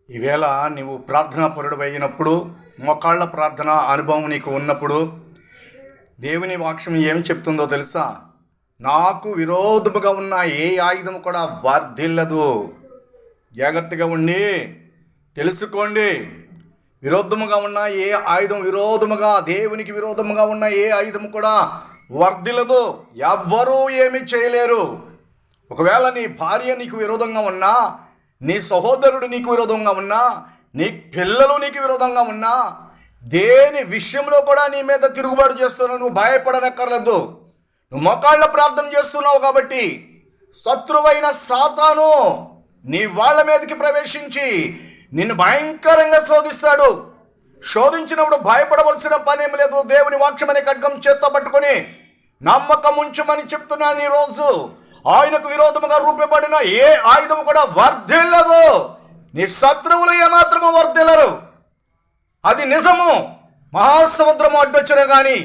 ఈవేళ నీవు ప్రార్థనా పరుడు అయినప్పుడు, మోకాళ్ళ ప్రార్థన అనుభవం నీకు ఉన్నప్పుడు దేవుని వాక్యం ఏం చెప్తుందో తెలుసా? నాకు విరోధముగా ఉన్న ఏ ఆయుధం కూడా వర్ధిల్లదు. జాగ్రత్తగా ఉండి తెలుసుకోండి. విరోధముగా ఉన్న ఏ ఆయుధం, దేవునికి విరోధముగా ఉన్న ఏ ఆయుధం కూడా వర్ధిల్లదు. ఎవ్వరూ ఏమి చేయలేరు. ఒకవేళ నీ భార్య నీకు విరోధంగా ఉన్నా, నీ సహోదరుడు నీకు విరోధంగా ఉన్నా, నీ పిల్లలు నీకు విరోధంగా ఉన్నా, దేని విషయంలో కూడా నీ మీద తిరుగుబాటు చేస్తున్నావు, నువ్వు భయపడనక్కర్లేదు. నువ్వు మోకాళ్ళ ప్రార్థన చేస్తున్నావు కాబట్టి శత్రువైన సాతాను నీ వాళ్ళ మీదకి ప్రవేశించి నిన్ను భయంకరంగా శోధిస్తాడు. శోధించినప్పుడు భయపడవలసిన పనేమి లేదు. దేవుని వాక్యం అనే ఖడ్గం చేత్తో పట్టుకొని నమ్మకం ఉంచమని చెప్తున్నాను. ఈరోజు ఆయనకు విరోధముగా రూపబడిన ఏ ఆయుధము కూడా వర్ధిల్లదు. నీ శత్రువులు ఏమాత్రము వర్ధిల్లరు. అది నిజము. మహాసముద్రము అడ్డొచ్చిన కానీ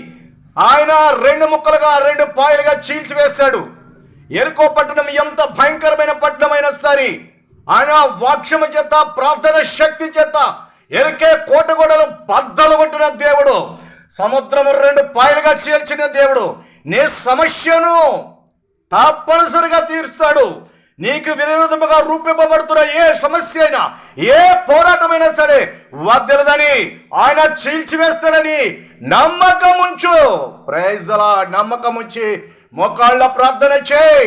ఆయన 2 ముక్కలుగా 2 పాయలుగా చీల్చివేశాడు. ఎరుకో పట్టణం ఎంత భయంకరమైన పట్టణమైనా సరే ఆయన వాక్యము చేత, ప్రార్థన శక్తి చేత ఎరుకే కోటగోడలు బద్దలు కొట్టిన దేవుడు, సముద్రము 2 పాయలుగా చీల్చిన దేవుడు నీ సమస్యను తప్పనిసరిగా తీరుస్తాడు. నీకు విరోధముగా రూపింపబడుతున్న ఏ సమస్య అయినా, ఏ పోరాటమైనా సరే వర్ధిల్లదని, ఆయన చీల్చివేస్తాడని నమ్మకం ఉంచు. Praise the Lord. నమ్మకం ఉంచి మోకాళ్ళ ప్రార్థన చేయి.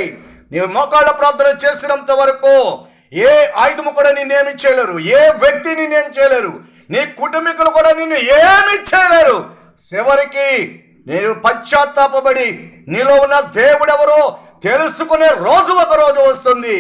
నీవు మోకాళ్ళ ప్రార్థన చేసినంత వరకు ఏ ఆయుధము కూడా నిన్నేమి చేయలేరు. ఏ వ్యక్తి నిన్నేం చేయలేరు. నీ కుటుంబీకులు కూడా నిన్ను ఏమి చేయలేరు. చివరికి నేను పశ్చాత్తాపడి నీలో ఉన్న దేవుడెవరో తెలుసుకునే రోజు ఒక రోజు వస్తుంది.